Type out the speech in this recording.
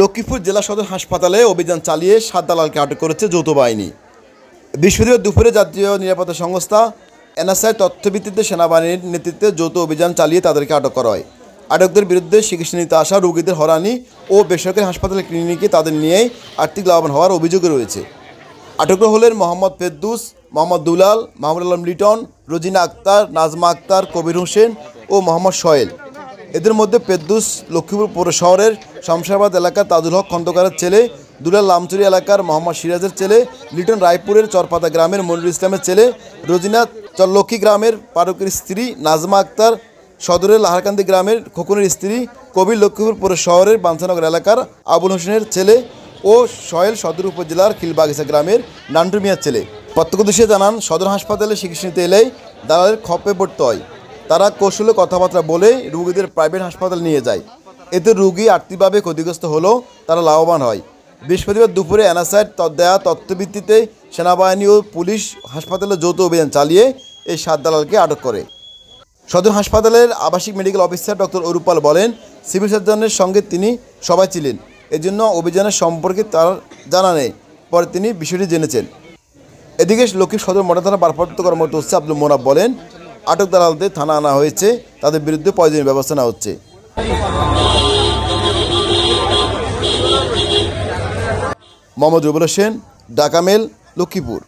লক্ষ্মীপুর জেলা সদর হাসপাতালে অভিযান চালিয়ে 7 দালালকে আটক করেছে যৌথ বাহিনী। বৃহস্পতিবার দুপুরে জাতীয় নিরাপত্তা সংস্থা এনএসআই তথ্যভিত্তিতে সেনাবাহিনীর নেতৃত্বে যৌথ অভিযান চালিয়ে তাদেরকে আটক করা হয়। আটকদের বিরুদ্ধে চিকিৎসা নিতে আসা রোগীদের হয়রানি ও বেসরকারি হাসপাতালের ক্লিনিকে তাদের নিয়েই আর্থিক লাভবান হওয়ার অভিযোগ রয়েছে। আটকরা হলেন মোহাম্মদ ফেরদৌস, মোহাম্মদ দুলাল, মাহমুদ আলম লিটন, রোজিনা আক্তার, নাজমা আক্তার, কবির হোসেন ও মোহাম্মদ সোহেল। এদের মধ্যে ফেরদৌস লক্ষ্মীপুর পৌর শহরের শামসাবাদ এলাকার তাজুল হক খন্দকারের ছেলে, দুলাল লামচুরি এলাকার মোহাম্মদ সিরাজের ছেলে, লিটন রায়পুরের চরপাতা গ্রামের মনিরুল ইসলামের ছেলে, রোজিনা চরলক্ষ্মী গ্রামের পারুকের স্ত্রী, নাজমা আক্তার সদরের লাহারকান্দি গ্রামের খোকনের স্ত্রী, কবির লক্ষ্মীপুর পৌর শহরের বাঞ্ছানগর এলাকার আবুল হোসেনের ছেলে ও সোহেল সদর উপজেলার খিলবাগিচা গ্রামের নান্টু মিয়ার ছেলে। প্রত্যক্ষদর্শী জানান, সদর হাসপাতালে চিকিৎসা নিতে এলেই দালালের খপ্পে পড়তে হয়। তারা কৌশলে কথাবার্তা বলে রুগীদের প্রাইভেট হাসপাতালে নিয়ে যায়। এতে রুগী আর্থিকভাবে ক্ষতিগ্রস্ত হলেও তারা লাভবান হয়। বৃহস্পতিবার দুপুরে এনএসআইয়ের দেয়া তথ্যভিত্তিতে সেনাবাহিনী ও পুলিশ হাসপাতালে যৌথ অভিযান চালিয়ে এই 7 দালালকে আটক করে। সদর হাসপাতালের আবাসিক মেডিকেল অফিসার ডক্টর অরূপাল বলেন, সিভিল সার্জনের সঙ্গে তিনি সবাই ছিলেন, এজন্য অভিযানের সম্পর্কে তার জানা নেই। পরে তিনি বিষয়টি জেনেছেন। এদিকে লক্ষ্মীপুর সদর মডেল থানা ভারপ্রাপ্ত কর্মকর্তা ওসি আব্দুল মোনাফ বলেন, আটক দালালদের থানা আনা হয়েছে, তাদের বিরুদ্ধে প্রয়োজনীয় ব্যবস্থা নেওয়া হচ্ছে। মোহাম্মদ রুবেল হোসেন, ঢাকা মেল, লক্ষ্মীপুর।